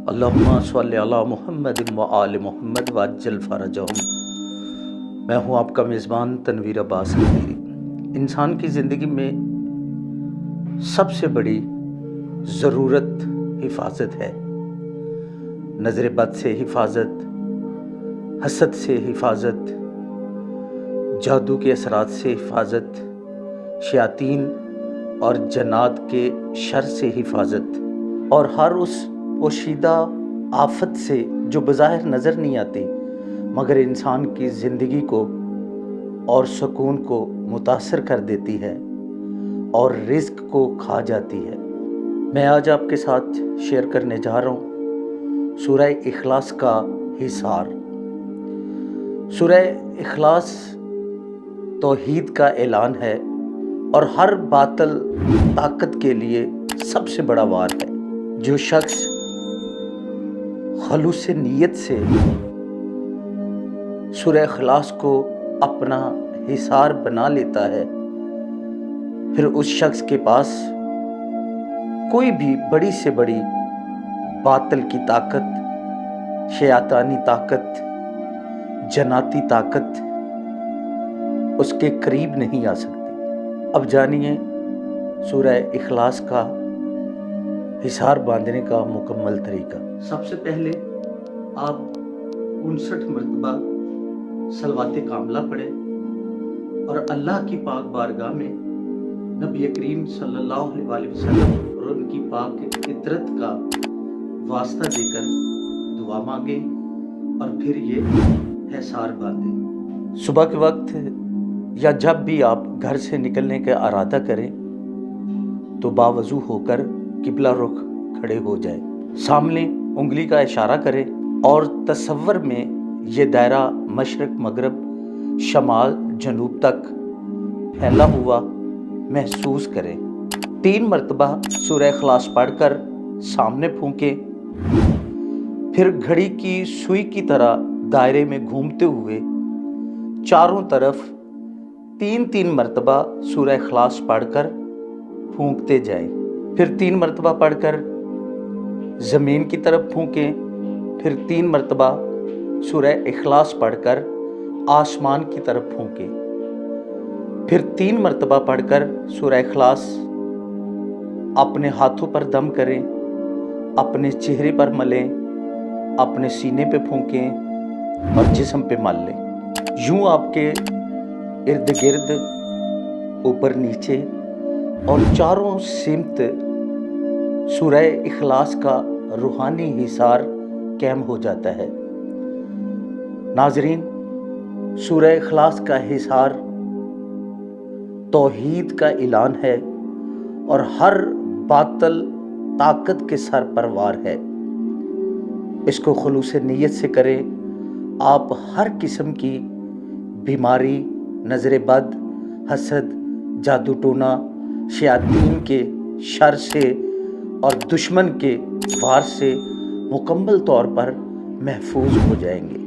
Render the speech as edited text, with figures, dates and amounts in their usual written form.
अल्लाहुम्मा सल्लि अला मुहम्मद व आल मुहम्मद वअज्जल फरजहुम। मैं हूँ आपका मेज़बान तनवीर अब्बास हज़ीरी। इंसान की ज़िंदगी में सबसे बड़ी ज़रूरत हिफाजत है। नज़र बद से हिफाजत, हसद से हिफाजत, जादू के असरात से हिफाजत, शयातीन और जन्नात के शर से हिफाजत और हर उस पोशीदा आफत से जो बज़ाहिर नज़र नहीं आती मगर इंसान की ज़िंदगी को और सुकून को मुतासर कर देती है और रिज़्क को खा जाती है। मैं आज आपके साथ शेयर करने जा रहा हूँ सूरह इखलास का हिसार। सूरह इखलास तौहीद का ऐलान है और हर बातिल ताकत के लिए सबसे बड़ा वार है। जो शख्स खलूस नीयत से सूरह इखलास को अपना हिसार बना लेता है, फिर उस शख्स के पास कोई भी बड़ी से बड़ी बातिल की ताकत, शैतानी ताकत, जन्नाती ताकत उसके करीब नहीं आ सकती। अब जानिए सूरह इखलास का हिसार बांधने का मुकम्मल तरीका। सबसे पहले आप 59 मरतबा सलवाते कामला पढ़ें और अल्लाह की पाक बारगाह में नबी करीम सल्लल्लाहु अलैहि वसल्लम और उनकी पाक इतरत का वास्ता देकर दुआ मांगे और फिर ये हिसार बांधें। सुबह के वक्त या जब भी आप घर से निकलने का इरादा करें तो बावजू होकर किबला रुख खड़े हो जाए, सामने उंगली का इशारा करें और तसव्वुर में ये दायरा मशरक मगरब शमाल जनूब तक फैला हुआ महसूस करें। 3 मरतबा सूरह इखलास पढ़कर सामने फूंकें, फिर घड़ी की सुई की तरह दायरे में घूमते हुए चारों तरफ 3-3 मरतबा सूरह इखलास पढ़कर फूंकते जाएं। फिर 3 मरतबा पढ़कर ज़मीन की तरफ फूंकें, फिर 3 मरतबा सूरह इखलास पढ़कर आसमान की तरफ फूंकें, फिर 3 मरतबा पढ़कर सूरह इखलास अपने हाथों पर दम करें, अपने चेहरे पर मलें, अपने सीने पे फूंकें और जिस्म पे मल लें। यूं आपके इर्द गिर्द, ऊपर नीचे और चारों सिमत सूरह इखलास का रूहानी हिसार कायम हो जाता है। नाज़रीन, सूरह इखलास का हिसार तौहीद का ऐलान है और हर बातिल ताकत के सर पर वार है। इसको खुलूस नीयत से करें। आप हर किस्म की बीमारी, नज़र बद, हसद, जादू टोना, शयातीन के शर से और दुश्मन के वार से मुकम्मल तौर पर महफूज हो जाएंगे।